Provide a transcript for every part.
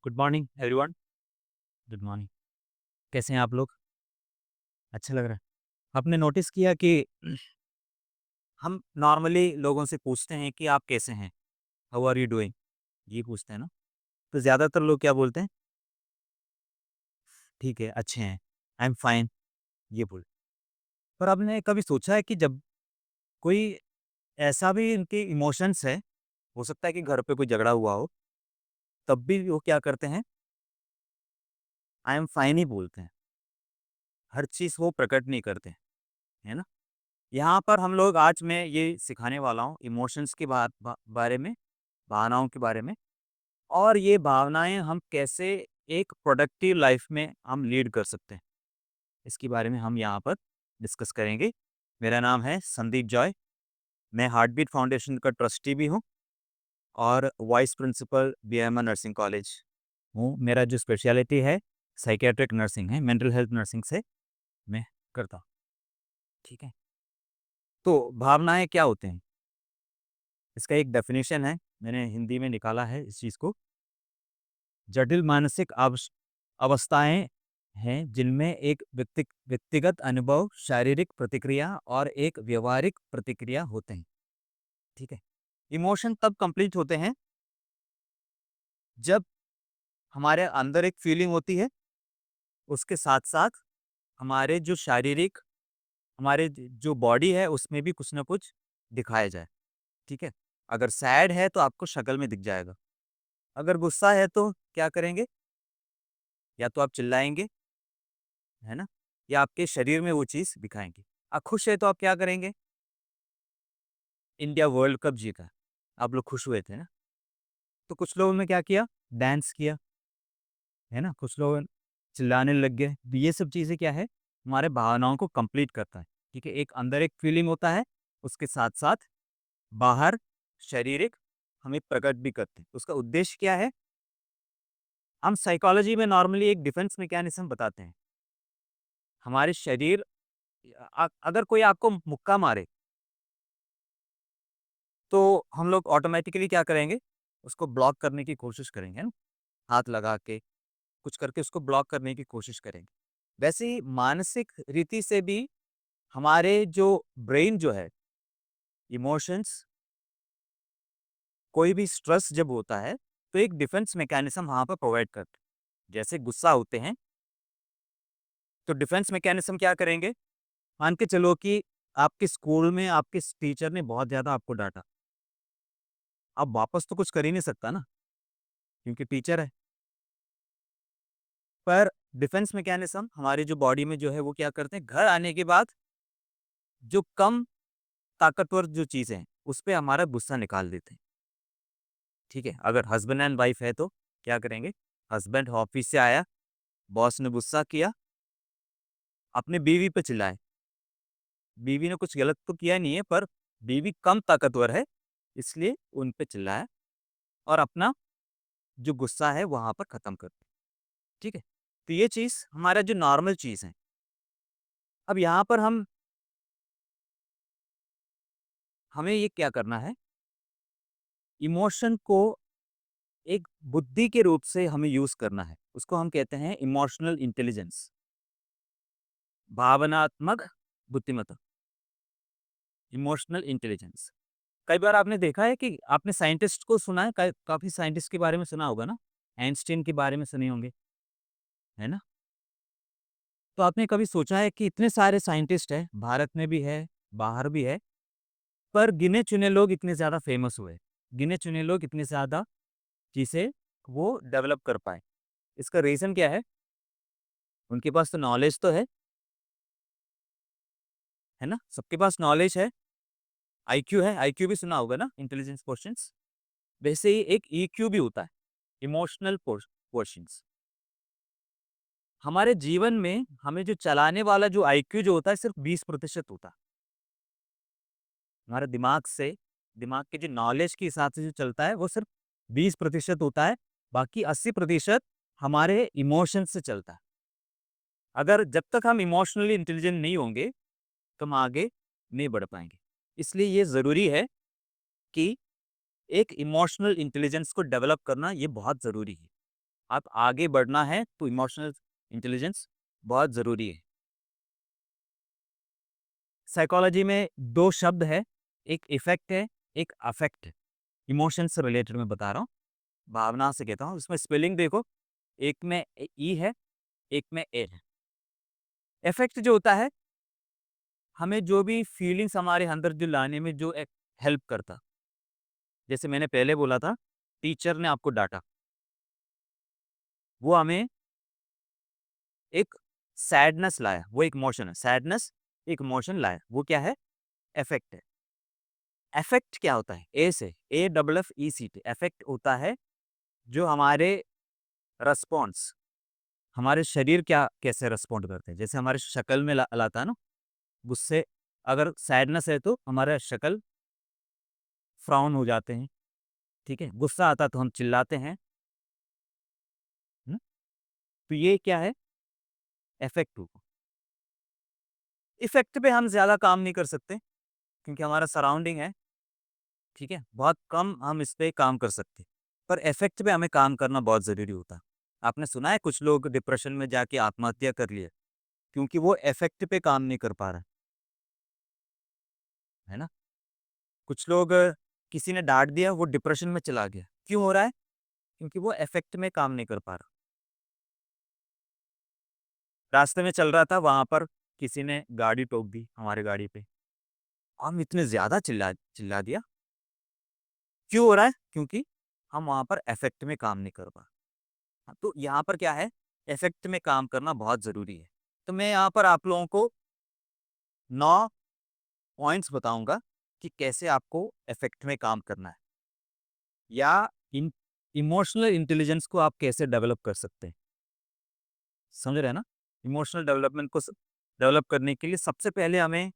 Good morning everyone. Good morning. कैसे हैं आप लोग? अच्छा लग रहा है। आपने नोटिस किया कि हम नॉर्मली लोगों से पूछते हैं कि आप कैसे हैं? How are you doing? ये पूछते हैं ना? तो ज़्यादातर लोग क्या बोलते हैं? ठीक है, अच्छे हैं, आई एम फाइन, ये बोल। पर आपने कभी सोचा है कि जब कोई ऐसा भी इनके इमोशंस है, हो सकता है कि घर पे कोई झगड़ा हुआ हो, तब भी वो क्या करते हैं? आई एम फाइन ही बोलते हैं। हर चीज़ वो प्रकट नहीं करते, है ना? यहाँ पर हम लोग आज मैं ये सिखाने वाला हूँ इमोशंस के बारे में, भावनाओं के बारे में और ये भावनाएँ हम कैसे एक प्रोडक्टिव लाइफ में हम लीड कर सकते हैं। इसके बारे में हम यहाँ पर डिस्कस करेंगे। मेरा नाम है संदीप जॉय, मैं हार्टबीट फाउंडेशन का ट्रस्टी भी हूँ और vice principal BMR nursing college हूँ। मेरा जो स्पेशलिटी है साइकियाट्रिक नर्सिंग है, मेंटल हेल्थ नर्सिंग से मैं करता हूँ। ठीक है? तो भावनाएँ क्या होते हैं? इसका एक डेफिनेशन है, मैंने हिंदी में निकाला है इस चीज़ को। जटिल मानसिक अवस्थाएँ हैं जिनमें एक व्यक्तिगत अनुभव, शारीरिक प्रतिक्रिया और एक व्यावहारिक प्रतिक्रिया होते हैं। ठीक है? इमोशन तब कंप्लीट होते हैं जब हमारे अंदर एक फीलिंग होती है, उसके साथ-साथ हमारे जो शारीरिक हमारे जो बॉडी है उसमें भी कुछ न कुछ दिखाया जाए। ठीक है? अगर सैड है तो आपको शक्ल में दिख जाएगा। अगर गुस्सा है तो क्या करेंगे? या तो आप चिल्लाएँगे, है ना? या आपके शरीर में वो चीज़ दिखाएँगे। आप खुश हैं तो आप क्या करेंगे? इंडिया वर्ल्ड कप जीता, आप लोग खुश हुए थे ना? तो कुछ लोगों ने क्या किया? डांस किया, है ना? कुछ लोग चिल्लाने लग गए। तो ये सब चीज़ें क्या है? हमारे भावनाओं को कंप्लीट करता है, ठीक है? एक अंदर एक फीलिंग होता है, उसके साथ-साथ बाहर शारीरिक हम एक प्रकट भी करते हैं। उसका उद्देश्य क्या है? हम साइकोलॉजी में नॉर्मली एक डिफेंस मैकेनिज़्म बताते हैं। हमारे शरीर अगर कोई आपको मुक्का मारे तो हम लोग ऑटोमैटिकली क्या करेंगे? उसको ब्लॉक करने की कोशिश करेंगे, है ना? हाथ लगा के, कुछ करके उसको ब्लॉक करने की कोशिश करेंगे। वैसे ही मानसिक रीति से भी हमारे जो ब्रेन जो है, इमोशंस कोई भी स्ट्रेस जब होता है, तो एक डिफेंस मैकेनिज़्म वहाँ पर प्रोवाइड करते हैं। जैसे गुस्सा होते हैं, तो डिफेंस मैकेनिज़्म क्या करेंगे? मान के चलो कि आपके स्कूल में आपके टीचर ने बहुत ज़्यादा आपको डाँटा। अब वापस तो कुछ कर ही नहीं सकता ना, क्योंकि टीचर है। पर डिफेंस मैकेनिज़्म हमारी जो बॉडी में जो है वो क्या करते हैं, घर आने के बाद जो कम ताकतवर जो चीज़ें हैं, उस पे हमारा गुस्सा निकाल देते हैं, ठीक है? अगर हस्बैंड एंड वाइफ है तो क्या करेंगे? हस्बैंड ऑफिस से आया, बॉस ने गुस्सा किया, अपनी बीवी पे चिल्लाए। बीवी ने कुछ गलत तो किया नहीं है पर बीवी कम ताकतवर है, इसलिए उन पे चिल्लाया और अपना जो गुस्सा है वहाँ पर ख़त्म कर दिया, ठीक है? तो ये चीज़ हमारा जो नॉर्मल चीज़ है। अब यहाँ पर हमें ये क्या करना है, इमोशन को एक बुद्धि के रूप से हमें यूज़ करना है। उसको हम कहते हैं इमोशनल इंटेलिजेंस, भावनात्मक बुद्धिमत्ता, इमोशनल इंटेलिजेंस। कई बार आपने देखा है कि आपने साइंटिस्ट को सुना है, काफ़ी साइंटिस्ट के बारे में सुना होगा ना? आइंस्टीन के बारे में सुने होंगे, है ना? तो आपने कभी सोचा है कि इतने सारे साइंटिस्ट हैं, भारत में भी है, बाहर भी है, पर गिने-चुने लोग इतने ज़्यादा फेमस हुए। गिने-चुने लोग इतने ज़्यादा चीज़ें वो डेवलप कर पाए। इसका रीज़न क्या है? उनके पास तो नॉलेज तो है ना? सबके पास नॉलेज है, आईक्यू है, आईक्यू भी सुना होगा ना? इंटेलिजेंस क्वोटिएंट्स। वैसे ही एक ईक्यू भी होता है, इमोशनल क्वोटिएंट्स। हमारे जीवन में हमें जो चलाने वाला जो आईक्यू जो होता है सिर्फ़ 20% होता है। हमारे दिमाग के जो नॉलेज के हिसाब से जो चलता है वो सिर्फ़ 20% होता है, बाकी 80% हमारे इमोशंस से चलता है। अगर जब तक हम इमोशनली इंटेलिजेंट नहीं होंगे, तो हम आगे नहीं बढ़ पाएँगे। इसलिए ये ज़रूरी है कि एक इमोशनल इंटेलिजेंस को डेवलप करना ये बहुत ज़रूरी है। आप आगे बढ़ना है तो इमोशनल इंटेलिजेंस बहुत ज़रूरी है। साइकोलॉजी में 2 शब्द है, एक इफ़ेक्ट है, एक अफ़ेक्ट है। इमोशन से रिलेटेड मैं बता रहा हूँ, भावना से कहता हूँ। इसमें स्पेलिंग देखो, एक में ई है, एक में ए है। इफ़ेक्ट जो होता है, हमें जो भी फीलिंग्स हमारे अंदर जो लाने में जो एक हेल्प करता। जैसे मैंने पहले बोला था, टीचर ने आपको डाँटा, वो हमें एक सैडनेस लाया, वो एक इमोशन है। सैडनेस एक इमोशन लाया, वो क्या है? इफ़ेक्ट है। अफेक्ट क्या होता है? ए से, A double F E C T. Affect होता है जो हमारे रिस्पॉन्स, हमारे शरीर क्या कैसे रिस्पॉन्ड करते हैं। जैसे हमारे शक्ल में लाता है ना, गुस्से, अगर सैडनेस है तो हमारा शक्ल फ्राउन हो जाते हैं, ठीक है? गुस्सा आता है तो हम चिल्लाते हैं, हुँ? तो ये क्या है? इफेक्ट हुआ। इफेक्ट पे हम ज़्यादा काम नहीं कर सकते क्योंकि हमारा सराउंडिंग है, ठीक है? बहुत कम हम इस पे काम कर सकते हैं। पर इफेक्ट पे हमें काम करना बहुत ज़रूरी होता है। आपने सुना है कुछ लोग डिप्रेशन में जाके आत्महत्या कर लिए? क्योंकि वो इफ़ेक्ट पे काम नहीं कर पा रहा है ना? कुछ लोग किसी ने डाँट दिया, वो डिप्रेशन में चला गया। क्यों हो रहा है? क्योंकि वो इफ़ेक्ट में काम नहीं कर पा रहा। रास्ते में चल रहा था, वहाँ पर किसी ने गाड़ी ठोक दी हमारी गाड़ी पे। हम इतने ज़्यादा चिल्ला दिया। क्यों हो रहा है? क्योंकि हम वहाँ पर इफ़ेक्ट में काम नहीं कर पा। हाँ, तो यहाँ पर क्या है, इफ़ेक्ट में काम करना बहुत ज़रूरी है। तो मैं यहाँ पर आप लोगों को 9 पॉइंट्स बताऊँगा कि कैसे आपको इफ़ेक्ट में काम करना है। या इन इमोशनल इंटेलिजेंस को आप कैसे डेवलप कर सकते हैं, समझ रहे हैं ना? इमोशनल डेवलपमेंट को डेवलप करने के लिए सबसे पहले हमें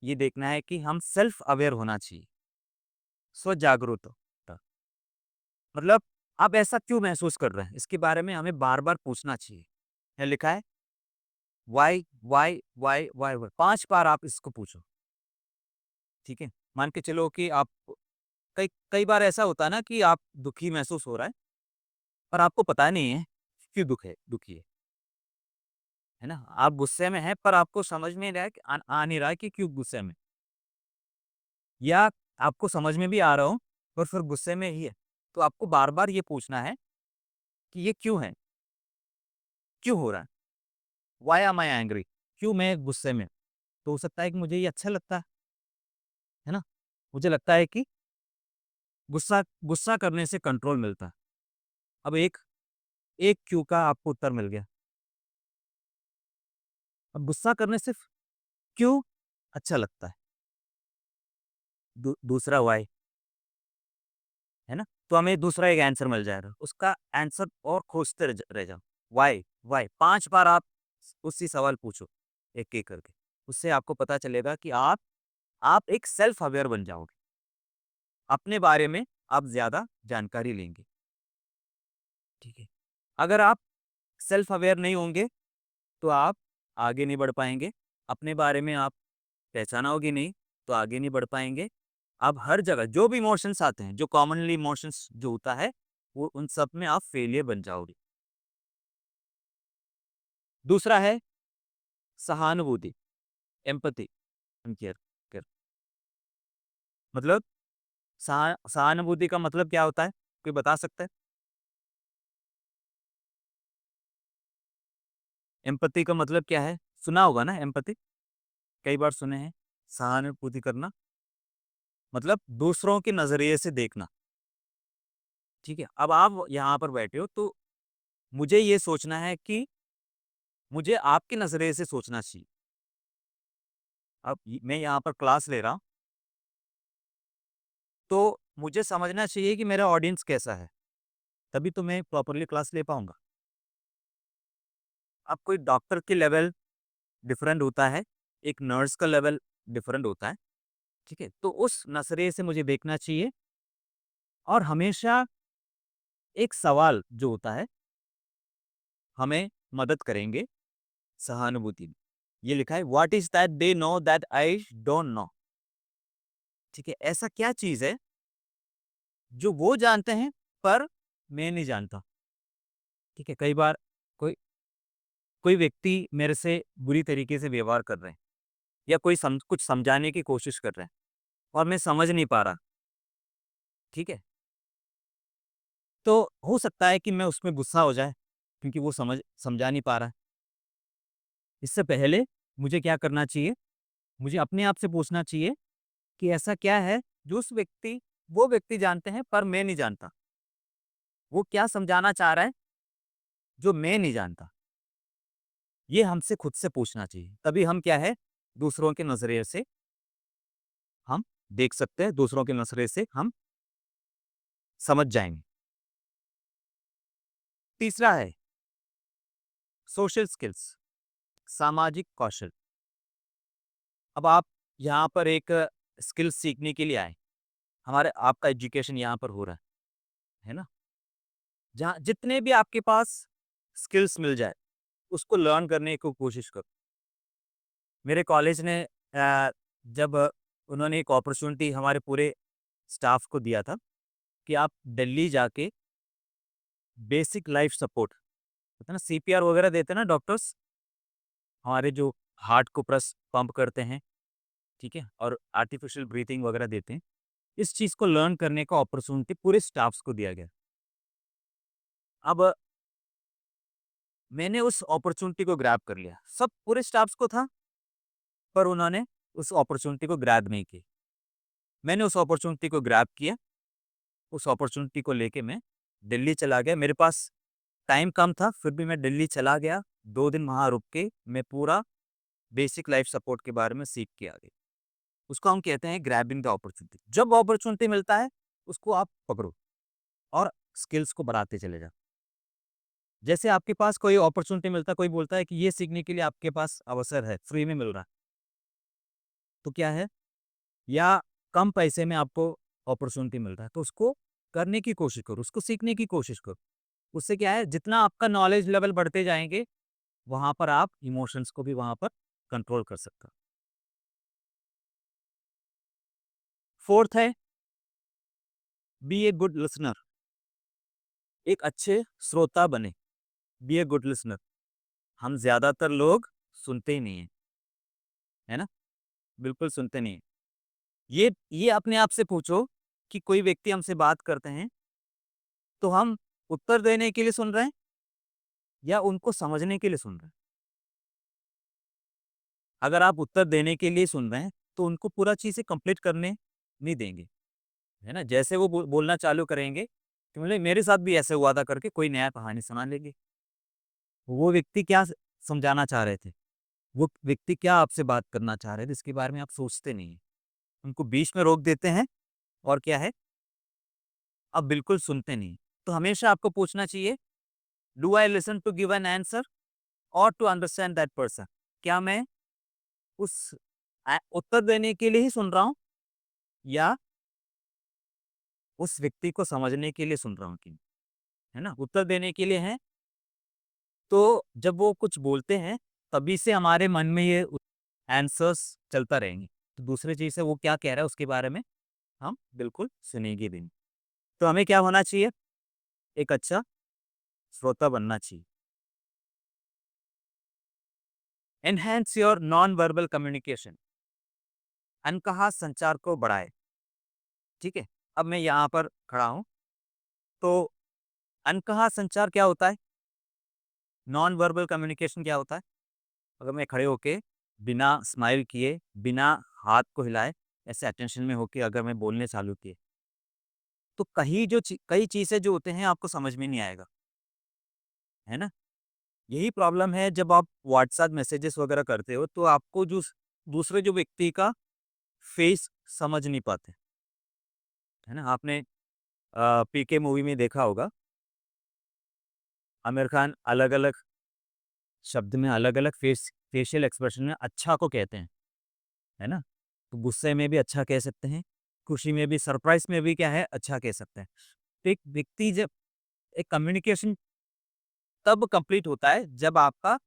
ये देखना है कि हम सेल्फ अवेयर होना चाहिए, स्व जागरूक मतलब आप ऐसा क्यों महसूस कर रहे हैं, इसके बारे में हमें बार बार पूछना चाहिए। यहाँ लिखा है why why why why why, 5 बार आप इसको पूछो, ठीक है? मान के चलो कि आप कई कई बार ऐसा होता है ना कि आप दुखी महसूस हो रहा है, पर आपको पता नहीं है क्यों दुखी है। है ना? आप गुस्से में हैं पर आपको समझ में नहीं रहा है कि आ नहीं रहा है कि क्यों गुस्से में? या आपको समझ में भी आ रहा हो पर फिर गुस्से में ही है। तो आपको बार-बार ये पूछना है कि ये क्यों है? क्यों हो रहा है? Why am I angry? क्यों मैं गुस्से में हूँ? तो हो सकता है कि मुझे ये अच्छा लगता है ना? मुझे लगता है कि गुस्सा गुस्सा करने से कंट्रोल मिलता है। अब एक एक क्यों का आपको उत्तर मिल गया। अब गुस्सा करने से क्यों अच्छा लगता है? दूसरा व्हाई, है ना? तो हमें दूसरा एक आंसर मिल जाएगा। उसका आंसर और खोजते रह जाओ। व्हाई? व्हाई? 5 बार आप उसी सवाल पूछो, एक-एक करके। उससे आपको पता चलेगा कि आप एक सेल्फ अवेयर बन जाओगे। अपने बारे में आप ज़्यादा जानकारी लेंगे, ठीक है? अगर आप सेल्फ अवेयर नहीं होंगे, तो आप आगे नहीं बढ़ पाएँगे। अपने बारे में आप पहचानोगे नहीं, तो आगे नहीं बढ़ पाएँगे। आप हर जगह जो भी इमोशंस आते हैं, जो कॉमनली इमोशंस जो होता है, वो उन सब में आप फेलियर बन जाओगे। दूसरा है सहानुभूति, एम्पैथी एंड केयर केयर मतलब सहानुभूति का मतलब क्या होता है? कोई बता सकता है? एम्पैथी का मतलब क्या है? सुना होगा ना एम्पैथी? कई बार सुने हैं। सहानुभूति करना मतलब दूसरों के नज़रिए से देखना, ठीक है? अब आप यहाँ पर बैठे हो तो मुझे ये सोचना है कि मुझे आपके नज़रिए से सोचना चाहिए। अब मैं यहाँ पर क्लास ले रहा हूँ, तो मुझे समझना चाहिए कि मेरा ऑडियंस कैसा है, तभी तो मैं प्रॉपर्ली क्लास ले पाऊँगा। अब कोई डॉक्टर की लेवल डिफरेंट होता है, एक नर्स का लेवल डिफरेंट होता है, ठीक है? तो उस नज़रिए से मुझे देखना चाहिए और हमेशा एक सवाल जो होता है, हमें मदद करेंगे सहानुभूति में। ये लिखा है what is that they know that I don't know, ठीक है? ऐसा क्या चीज़ है, जो वो जानते हैं पर मैं नहीं जानता? ठीक है? कई बार कोई कोई व्यक्ति मेरे से बुरी तरीके से व्यवहार कर रहे हैं या कोई कुछ समझाने की कोशिश कर रहे हैं और मैं समझ नहीं पा रहा, ठीक है? तो हो सकता है कि मैं उसमें गुस्सा हो जाए क्योंकि वो समझा नहीं पा रहा है। इससे पहले मुझे क्या करना चाहिए? मुझे अपने आप से पूछना चाहिए कि ऐसा क्या है जो वो व्यक्ति जानते हैं पर मैं नहीं जानता? वो क्या समझाना चाह रहा है जो मैं नहीं जानता? ये हमसे खुद से पूछना चाहिए। तभी हम क्या है दूसरों के नज़रिए से हम देख सकते हैं, दूसरों के नज़रिए से हम समझ जाएँगे। तीसरा है सोशल स्किल्स, सामाजिक कौशल। अब आप यहाँ पर एक स्किल सीखने के लिए आए। हमारे आपका एजुकेशन यहाँ पर हो रहा है ना? जहाँ जितने भी आपके पास स्किल्स मिल जाए, उसको लर्न करने की कोशिश करो। मेरे कॉलेज ने जब उन्होंने एक अपॉर्च्युनिटी हमारे पूरे स्टाफ को दिया था कि आप दिल्ली जाके बेसिक लाइफ सपोर्ट होता है ना, सीपीआर वगैरह देते हैं ना डॉक्टर्स, हमारे जो हार्ट को प्रेस पंप करते हैं, ठीक है? और आर्टिफिशियल ब्रीथिंग वगैरह देते हैं। इस चीज़ को लर्न करने का अपॉर्च्युनिटी पूरे स्टाफ्स को दिया गया। अब मैंने उस अपॉर्च्युनिटी को ग्रैब कर लिया। सब पूरे स्टाफ्स को था, पर उन्होंने उस अपॉर्च्युनिटी को ग्रैब नहीं की। मैंने उस अपॉर्च्युनिटी को ग्रैब किया, उस अपॉर्च्युनिटी को लेके मैं दिल्ली चला गया। मेरे पास टाइम कम था, फिर भी मैं दिल्ली चला गया। 2 दिन वहाँ रुक के मैं पूरा बेसिक लाइफ सपोर्ट के बारे में सीख के आ गया। उसको हम कहते हैं ग्रैबिंग द अपॉर्च्युनिटी। जब अपॉर्च्युनिटी मिलता है, उसको आप पकड़ो और स्किल्स को बढ़ाते चले जाओ। जैसे आपके पास कोई अपॉर्च्युनिटी मिलता है, कोई बोलता है कि ये सीखने के लिए आपके पास अवसर है, फ्री में मिल रहा है, तो क्या है? या कम पैसे में आपको अपॉर्च्युनिटी मिल रहा है, तो उसको करने की कोशिश करो, उसको सीखने की कोशिश करो। उससे क्या है, जितना आपका नॉलेज लेवल बढ़ते जाएँगे, वहाँ पर आप इमोशंस को भी वहाँ पर कंट्रोल कर सकते हो। फोर्थ है, बी ए गुड लिसनर। एक अच्छे श्रोता बने, बी ए गुड लिसनर। हम ज़्यादातर लोग सुनते ही नहीं हैं, है ना? बिल्कुल सुनते नहीं हैं। ये अपने आप से पूछो कि कोई व्यक्ति हमसे बात करते हैं, तो हम उत्तर देने के लिए सुन रहे हैं या उनको समझने के लिए सुन रहे हैं? अगर आप उत्तर देने के लिए सुन रहे हैं, तो उनको पूरा चीज़ें कंप्लीट करने नहीं देंगे, है ना? जैसे वो बोलना चालू करेंगे, कि मतलब मेरे साथ भी ऐसे हुआ था करके कोई नया कहानी सुना लेंगे। वो व्यक्ति क्या समझाना चाह रहे थे? वो व्यक्ति क्या आपसे बात करना चाह रहे थे, इसके बारे में आप सोचते नहीं हैं। उनको बीच में रोक देते हैं और क्या है, आप बिल्कुल सुनते नहीं। तो हमेशा आपको पूछना चाहिए, do I listen to give an answer और टू अंडरस्टैंड दैट पर्सन? क्या मैं उस उत्तर देने के लिए ही सुन रहा हूँ या उस व्यक्ति को समझने के लिए सुन रहा हूँ कि है ना? उत्तर देने के लिए है, तो जब वो कुछ बोलते हैं, तभी से हमारे मन में ये आंसर्स चलता रहेंगे। तो दूसरी चीज़ है वो क्या कह रहा है उसके बारे में हम बिल्कुल सुनेंगे भी नहीं। तो हमें क्या होना चाहिए? एक अच्छा श्रोता बनना चाहिए। Enhance your non verbal communication. अनकहा संचार को बढ़ाए, ठीक है? अब मैं यहाँ पर खड़ा हूँ, तो अनकहा संचार क्या होता है? नॉन वर्बल कम्युनिकेशन क्या होता है? अगर मैं खड़े होके बिना स्माइल किए, बिना हाथ को हिलाए, ऐसे अटेंशन में होके अगर मैं बोलने चालू किए, तो कई चीज़ें जो होते हैं आपको समझ में नहीं आएगा, है ना? यही प्रॉब्लम है जब आप व्हाट्सएप मैसेजेस वगैरह करते हो, तो आपको दूसरे जो व्यक्ति का फेस समझ नहीं पाते, है ना? आपने पीके मूवी में देखा होगा, आमिर खान अलग-अलग शब्द में अलग-अलग फेशियल एक्सप्रेशन में अच्छा को कहते हैं, है ना? तो गुस्से में भी अच्छा कह सकते हैं, खुशी में भी, सरप्राइज़ में भी क्या है अच्छा कह सकते हैं। तो एक व्यक्ति जब एक कम्युनिकेशन तब कंप्लीट होता है जब आपका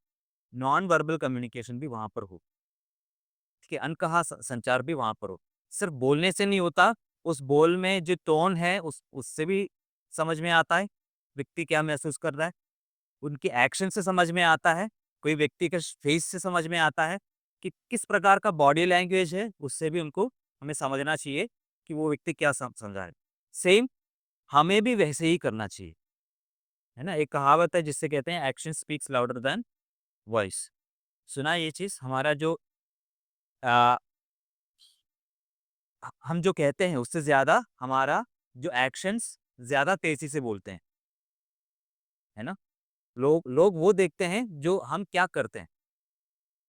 नॉन वर्बल कम्युनिकेशन भी वहाँ पर हो, ठीक है? अनकहा संचार भी वहाँ पर हो। सिर्फ बोलने से नहीं होता, उस बोल में जो टोन है उससे भी समझ में आता है, व्यक्ति क्या महसूस कर रहा है। उनके एक्शन से समझ में आता है, कोई व्यक्ति के फेस से समझ में आता है कि किस प्रकार का बॉडी लैंग्वेज है, उससे भी उनको हमें समझना चाहिए कि वो व्यक्ति क्या समझा है। सेम हमें भी वैसे ही करना चाहिए, है ना? एक कहावत है जिससे कहते हैं action speaks louder than voice. सुना है ये चीज़? हमारा जो अ, हम जो कहते हैं उससे ज़्यादा हमारा जो एक्शंस ज़्यादा तेज़ी से बोलते हैं, है ना? लोग लोग वो देखते हैं जो हम क्या करते हैं।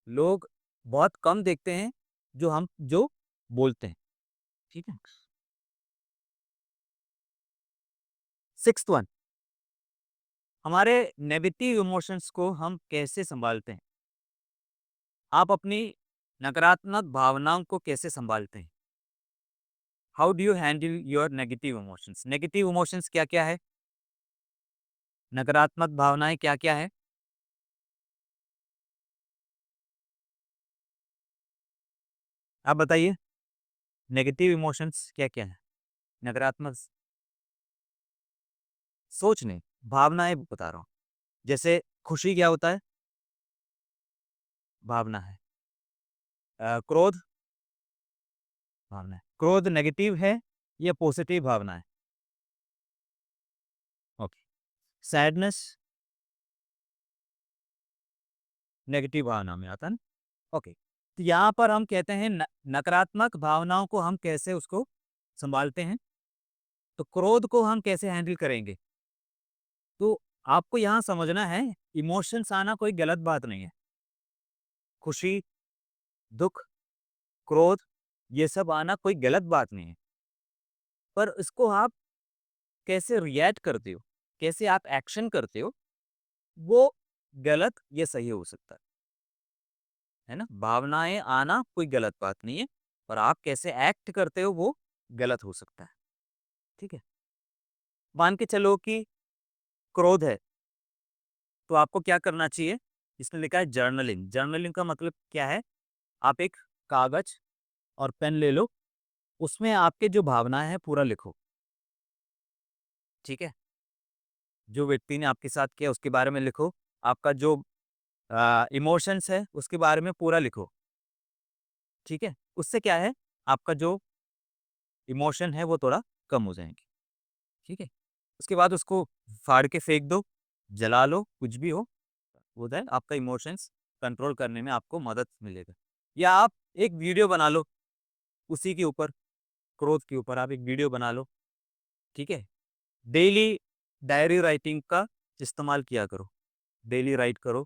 लोग बहुत कम देखते हैं जो बोलते हैं, ठीक है? 6th वन, हमारे नेगेटिव इमोशंस को हम कैसे सँभालते हैं? आप अपनी नकारात्मक भावनाओं को कैसे सँभालते हैं? How do you handle your negative emotions? Negative emotions क्या-क्या है? नकारात्मक भावनाएँ क्या-क्या है? आप बताइए, नेगेटिव इमोशंस क्या-क्या है? नकारात्मक सोच नहीं, भावनाएँ बता रहा हूँ। जैसे खुशी क्या होता है? भावना है। क्रोध भावना है। क्रोध नेगेटिव है या पॉजिटिव भावना है? ओके। सैडनेस नेगेटिव भावना में आता है ना? ओके। तो यहाँ पर हम कहते हैं नकारात्मक भावनाओं को हम कैसे उसको सँभालते हैं? तो क्रोध को हम कैसे हैंडल करेंगे? तो आपको यहाँ समझना है, इमोशंस आना कोई गलत बात नहीं है। खुशी, दुःख, क्रोध ये सब आना कोई गलत बात नहीं है। पर इसको आप कैसे रिएक्ट करते हो, कैसे आप एक्शन करते हो, वो गलत या सही हो सकता है ना? भावनाएँ आना कोई गलत बात नहीं है, पर आप कैसे एक्ट करते हो वो गलत हो सकता है, ठीक है? मान के चलो कि क्रोध है, तो आपको क्या करना चाहिए? इसमें लिखा है जर्नलिंग। जर्नलिंग का मतलब क्या है? आप एक कागज़ और पेन ले लो, उसमें आपके जो भावनाएँ हैं पूरा लिखो, ठीक है? जो व्यक्ति ने आपके साथ किया उसके बारे में लिखो, आपका जो इमोशंस है उसके बारे में पूरा लिखो, ठीक है? उससे क्या है, आपका जो इमोशन है वो थोड़ा कम हो जाएँगे, ठीक है? उसके बाद उसको फाड़ के फेंक दो, जला लो, कुछ भी हो होता है, आपका इमोशंस कंट्रोल करने में आपको मदद मिलेगा। या आप एक वीडियो बना लो, उसी के ऊपर, क्रोध के ऊपर आप एक वीडियो बना लो, ठीक है? डेली डायरी राइटिंग का इस्तेमाल किया करो, डेली राइट करो,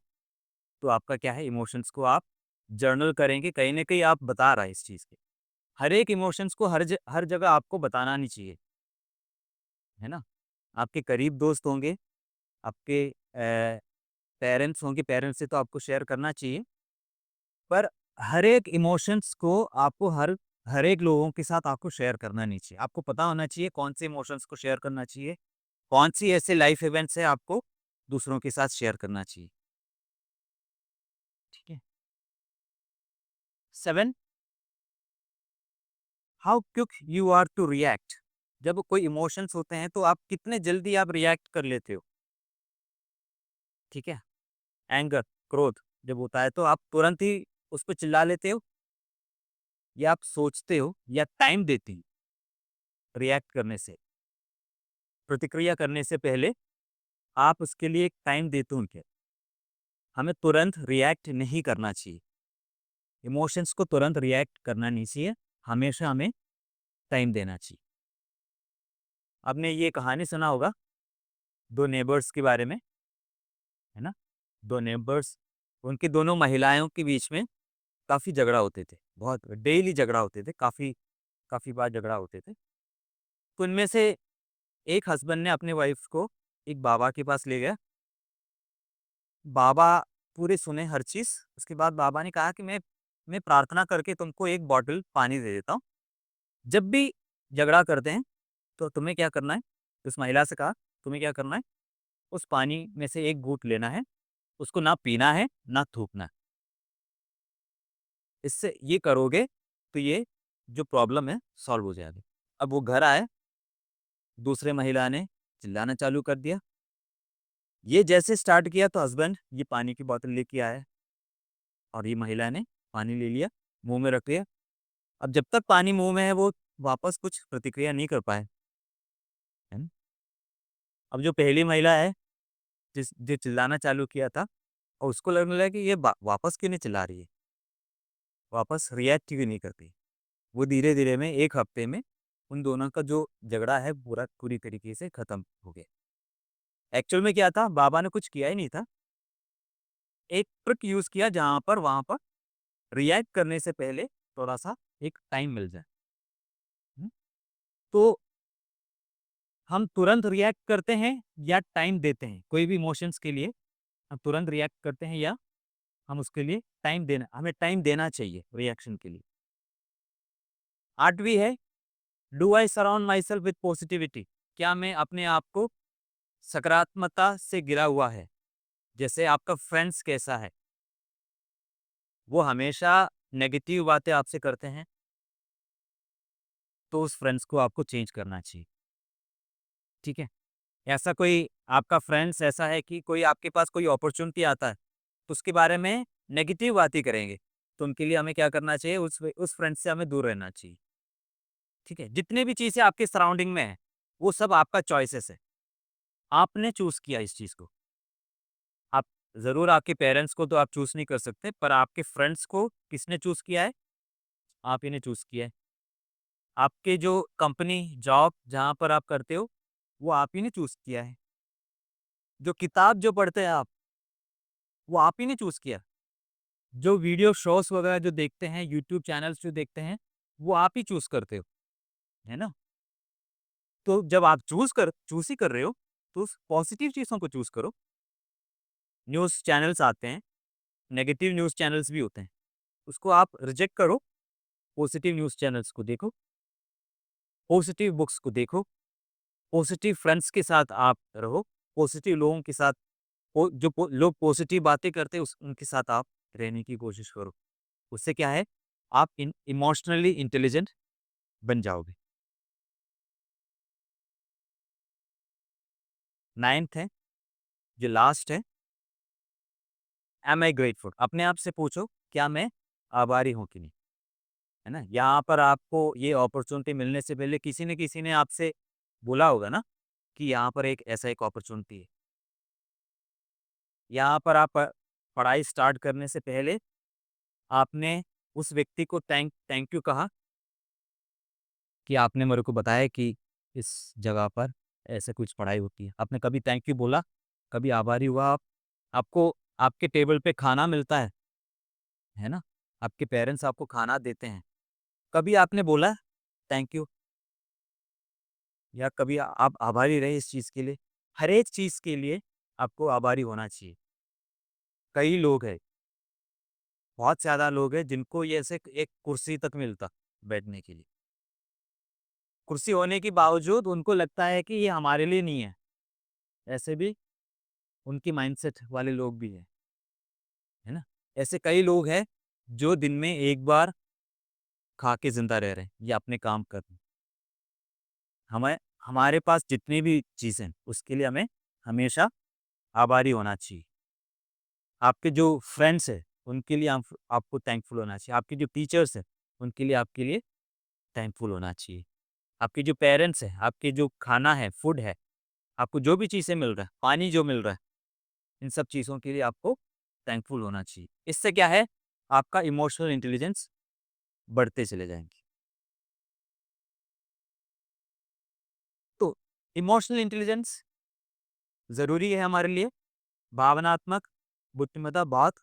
तो आपका क्या है इमोशंस को आप जर्नल करेंगे, कहीं न कहीं आप बता रहा है इस चीज़ के। हर एक इमोशंस को हर जगह आपको बताना नहीं चाहिए, है ना? आपके करीब दोस्त होंगे, आपके पेरेंट्स होंगे, पेरेंट्स से तो आपको शेयर करना चाहिए, पर हर एक इमोशंस को आपको हर एक लोगों के साथ आपको शेयर करना नहीं चाहिए। आपको पता होना चाहिए कौन से इमोशंस को शेयर करना चाहिए, कौन-सी ऐसे लाइफ इवेंट्स है आपको दूसरों के साथ शेयर करना चाहिए, ठीक है? 7 how quick you are to react जब कोई इमोशंस होते हैं तो आप कितने जल्दी आप रिएक्ट कर लेते हो, ठीक है? एंगर, क्रोध जब होता है तो आप तुरंत ही उस पे चिल्ला लेते हो या आप सोचते हो या टाइम देते हो रिएक्ट करने से? प्रतिक्रिया करने से पहले आप उसके लिए एक टाइम देते हो क्या? हमें तुरंत रिएक्ट नहीं करना चाहिए। इमोशंस को तुरंत रिएक्ट करना नहीं चाहिए, हमेशा हमें टाइम देना चाहिए। आपने ये कहानी सुना होगा 2 नेबर्स के बारे में, है ना? 2 नेबर्स उनकी दोनों महिलाओं के बीच में काफ़ी झगड़ा होते थे। बहुत डेली झगड़ा होते थे, काफ़ी काफ़ी बार झगड़ा होते थे। तो उनमें से एक हस्बैंड ने अपनी वाइफ को एक बाबा के पास ले गया। बाबा पूरे सुने हर चीज़, उसके बाद बाबा ने कहा कि मैं प्रार्थना करके तुमको 1 बॉटल पानी दे देता हूँ। जब भी झगड़ा करते हैं, तो तुम्हें क्या करना है? उस महिला से कहा, तुम्हें क्या करना है? उस पानी में से 1 घूँट लेना है, उसको ना पीना है, ना थूकना है। इससे ये करोगे, तो ये जो प्रॉब्लम है, सॉल्व हो जाएगी। अब वो घर आए, दूसरे महिला ने चिल्लाना चालू कर दिया, ये जैसे स्टार्ट किया तो हस्बैंड ये पानी की बोतल लेके आया और ये महिला ने पानी ले लिया, मुँह में रख लिया। अब जब तक पानी मुँह में है वो वापस कुछ प्रतिक्रिया नहीं कर पाए, है ना? अब जो पहली महिला है जो चिल्लाना चालू किया था और उसको लगने लगा कि ये वापस क्यों नहीं चिल्ला रही है, वापस रिएक्ट क्यों नहीं करती। वो धीरे-धीरे में 1 हफ्ते में उन दोनों का जो झगड़ा है पूरी तरीके से खत्म हो गया। एक्चुअल में क्या था, बाबा ने कुछ किया ही नहीं था। एक ट्रिक यूज़ किया जहाँ पर वहाँ पर रिएक्ट करने से पहले थोड़ा-सा एक टाइम मिल जाए। हुँ, तो हम तुरंत रिएक्ट करते हैं या टाइम देते हैं? कोई भी इमोशंस के लिए हम तुरंत रिएक्ट करते हैं या हम उसके लिए हमें टाइम देना चाहिए रिएक्शन के लिए। 8वीं है, do I surround my self with positivity? क्या मैं अपने आप को सकारात्मकता से घिरा हुआ है? जैसे आपका फ्रेंड्स कैसा है? वो हमेशा नेगेटिव बातें आपसे करते हैं, तो उस फ्रेंड्स को आपको चेंज करना चाहिए, ठीक है? ऐसा कोई आपका फ्रेंड्स ऐसा है कि कोई आपके पास कोई अपॉर्च्युनिटी आता है, तो उसके बारे में नेगेटिव बातें करेंगे, तो उनके लिए हमें क्या करना चाहिए? उस फ्रेंड से हमें दूर रहना चाहिए, ठीक है? जितने भी चीज़ें आपके सराउंडिंग में हैं, वो सब आपका चॉइसेस है। आपने चूज़ किया इस चीज़ को। आप ज़रूर आपके पेरेंट्स को तो आप चूज़ नहीं कर सकते, पर आपके फ्रेंड्स को किसने चूज़ किया है? आप ही ने चूज़ किया है। आपके जो कंपनी, जॉब जहाँ पर आप करते हो, वो आप ही ने चूज़ किया है। जो किताब जो पढ़ते हैं आप, वो आप ही ने चूज़ किया। जो वीडियो शोज़ वगैरह जो देखते हैं, यूट्यूब चैनल्स जो देखते हैं, वो आप ही चूज़ करते हो, है ना? तो जब आप चूज़ ही कर रहे हो, तो उस पॉज़िटिव चीज़ों को चूज़ करो। न्यूज़ चैनल्स आते हैं, नेगेटिव न्यूज़ चैनल्स भी होते हैं। उसको आप रिजेक्ट करो, पॉज़िटिव न्यूज़ चैनल्स को देखो, पॉज़िटिव बुक्स को देखो, पॉज़िटिव फ्रेंड्स के साथ आप रहो, पॉज़िटिव लोगों के साथ लोग पॉज़िटिव बातें करते हैं उनके साथ आप रहने की कोशिश करो। उससे क्या है, आप इमोशनली इंटेलिजेंट बन जाओगे। 9th है, जो लास्ट है, एम आई ग्रेटफुल? अपने आप से पूछो, क्या मैं आभारी हूँ कि नहीं? है ना? यहाँ पर आपको ये अपॉर्च्युनिटी मिलने से पहले किसी न किसी ने आपसे बोला होगा ना, कि यहाँ पर एक अपॉर्च्युनिटी है। यहाँ पर आप पढ़ाई स्टार्ट करने से पहले आपने उस व्यक्ति को थैंक यू कहा कि आपने मेरे को बताया कि इस जगह पर ऐसे कुछ पढ़ाई होती है। आपने कभी थैंक यू बोला? कभी आभारी हुआ आप? आपको आपके टेबल पे खाना मिलता है ना? आपके पेरेंट्स आपको खाना देते हैं। कभी आपने बोला थैंक यू? या कभी आप आभारी रहे इस चीज़ के लिए? हर एक चीज़ के लिए आपको आभारी होना चाहिए। कई लोग हैं, बहुत ज़्यादा लोग हैं जिनको ये ऐसे एक कुर्सी तक मिलता बैठने के लिए। कुर्सी होने के बावजूद उनको लगता है कि ये हमारे लिए नहीं है। ऐसे भी उनकी माइंडसेट वाले लोग भी हैं, है ना? ऐसे कई लोग हैं जो दिन में 1 बार खा के ज़िंदा रह रहे हैं या अपने काम कर रहे हैं। हमें हमारे पास जितनी भी चीज़ें हैं, उसके लिए हमें हमेशा आभारी होना चाहिए। आपके जो फ्रेंड्स हैं, उनके लिए आप आपको थैंकफुल होना चाहिए। आपके जो टीचर्स हैं, उनके लिए आपके लिए थैंकफुल होना चाहिए। आपके जो पेरेंट्स हैं, आपके जो खाना है, फूड है, आपको जो भी चीज़ें मिल रहा है, पानी जो मिल रहा है, इन सब चीज़ों के लिए आपको थैंकफुल होना चाहिए। इससे क्या है, आपका इमोशनल इंटेलिजेंस बढ़ते चले जाएँगे। तो इमोशनल इंटेलिजेंस ज़रूरी है हमारे लिए, भावनात्मक बुद्धिमत्ता बहुत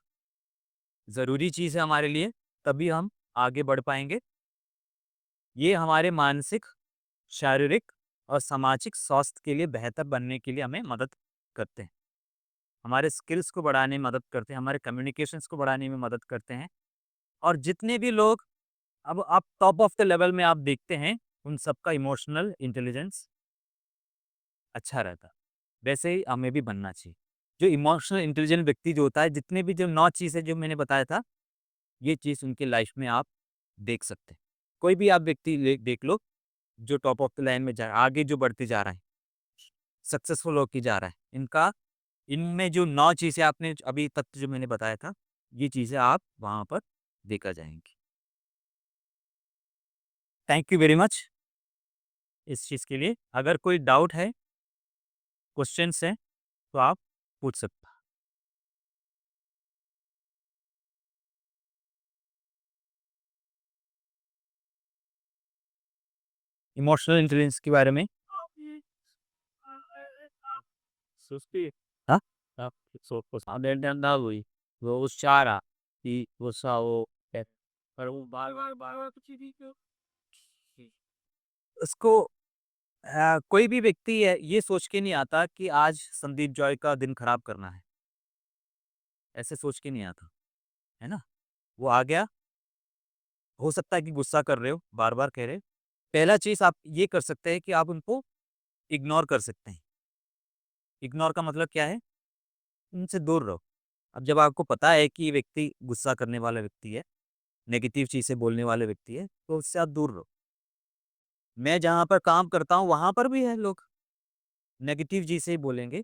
ज़रूरी चीज़ है हमारे लिए, तभी हम आगे बढ़ पाएँगे। ये हमारे मानसिक, शारीरिक और सामाजिक स्वास्थ्य के लिए बेहतर बनने के लिए हमें मदद करते हैं। हमारे स्किल्स को बढ़ाने में मदद करते हैं, हमारे कम्युनिकेशंस को बढ़ाने में मदद करते हैं और जितने भी लोग अब आप टॉप ऑफ द लेवल में आप देखते हैं, उन सबका इमोशनल इंटेलिजेंस अच्छा रहता है। वैसे ही हमें भी बनना चाहिए। जो इमोशनल इंटेलिजेंट व्यक्ति जो होता है, जितने भी जो 9 चीज़ें जो मैंने बताया था, ये चीज़ उनकी लाइफ में आप देख सकते हैं। कोई भी आप व्यक्ति देख लो, जो टॉप ऑफ द लाइन में जा रहा है, आगे जो बढ़ते जा रहा है, सक्सेसफुल होके जा रहा है, इनका इनमें जो 9 चीज़ें आपने अभी तक जो मैंने बताया था, ये चीज़ें आप वहाँ पर देकर जाएँगी। थैंक यू वेरी मच इस चीज़ के लिए। अगर कोई डाउट है, क्वेश्चन्स हैं, तो आप पूछ सकते हैं। इमोशनल इंटेलिजेंस के बारे में Sosti, हाँ? sotto andando lui, lo Sciara, lo so, per un bar कुछ भी क्यों? उसको कोई भी व्यक्ति है ये सोच के नहीं आता कि आज संदीप जॉय का दिन खराब करना है, ऐसे सोच के नहीं आता, है ना? वो आ गया, हो सकता है कि गुस्सा कर रहे हो, बार-बार कह रहे हो। पहला चीज़ आप ये कर सकते हैं कि आप उनको इग्नोर कर सकते हैं। इग्नोर का मतलब क्या है? उनसे दूर रहो। अब जब आपको पता है कि ये व्यक्ति गुस्सा करने वाला व्यक्ति है, नेगेटिव चीज़ें बोलने वाले व्यक्ति है, तो उससे आप दूर रहो। मैं जहाँ पर काम करता हूँ, वहाँ पर भी है लोग, नेगेटिव चीज़ें ही बोलेंगे,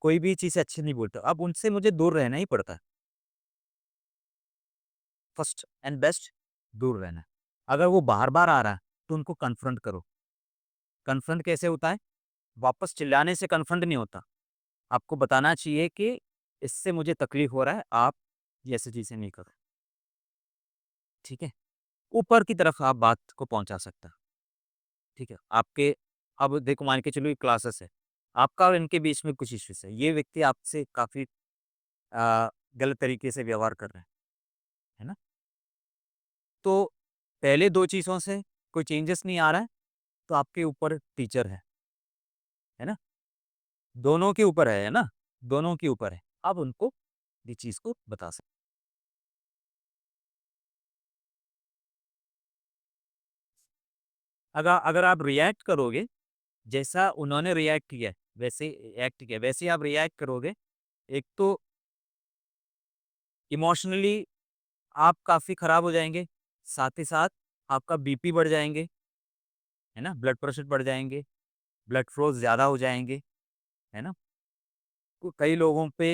कोई भी चीज़ें अच्छी नहीं बोलता। अब उनसे मुझे दूर रहना ही पड़ता है। फर्स्ट एंड बेस्ट दूर रहना है। अगर वो बार-बार आ रहा है, तो उनको कन्फ्रंट करो। कन्फ्रंट कैसे होता है? वापस चिल्लाने से कन्फ्रंट नहीं होता। आपको बताना चाहिए कि इससे मुझे तकलीफ हो रहा है, आप ये ऐसी चीज़ें नहीं करो। ठीक है? ऊपर की तरफ आप बात को पहुँचा सकते हैं। ठीक है? आपके अब देखो मान के चलो ये क्लासेस है। आपका और इनके बीच में कुछ इश्यूज़ है। ये व्यक्ति आपसे काफ़ी गलत तरीके से व्यवहार कर रहे हैं। है ना? तो पहले 2 चीज़ों से कोई चेंजेस नहीं आ रहा है, तो आपके ऊपर टीचर है ना? दोनों के ऊपर है ना? दोनों के ऊपर है। आप उनको ये चीज़ को बता सकते अगर अगर आप रिएक्ट करोगे, जैसा उन्होंने रिएक्ट किया है, वैसे एक्ट किया, वैसे ही आप रिएक्ट करोगे, एक तो इमोशनली आप काफ़ी खराब हो जाएँगे, साथ ही साथ आपका बीपी बढ़ जाएँगे, है ना? ब्लड प्रेशर बढ़ जाएँगे, ब्लड फ्लो ज़्यादा हो जाएँगे, है ना? तो कई लोगों पे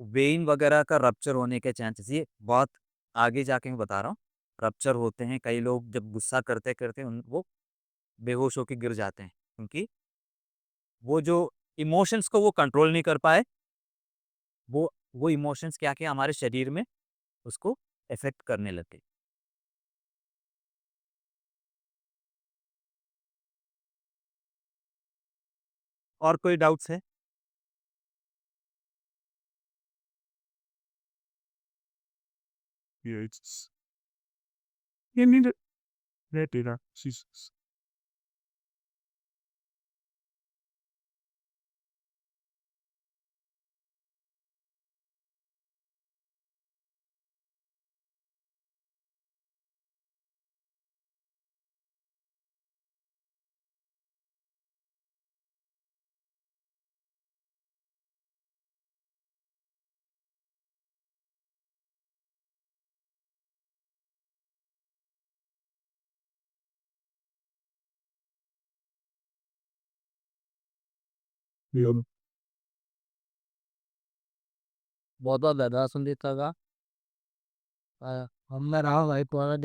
वेइन वगैरह का रप्चर होने के चांसेस ये बहुत आगे जाके मैं बता रहा हूँ, रप्चर होते हैं, कई लोग जब गुस्सा करते-करते उन वो बेहोश होके गिर जाते हैं, क्योंकि वो जो इमोशंस को वो कंट्रोल नहीं कर पाए, वो इमोशंस क्या किया हमारे शरीर में उसको इफ़ेक्ट करने लगे। और कोई डाउट्स है? Yeah, it's yeah, neither that data. She's yeah. बहुत ज्यादा सुन देता था हमने रहा भाई पुराना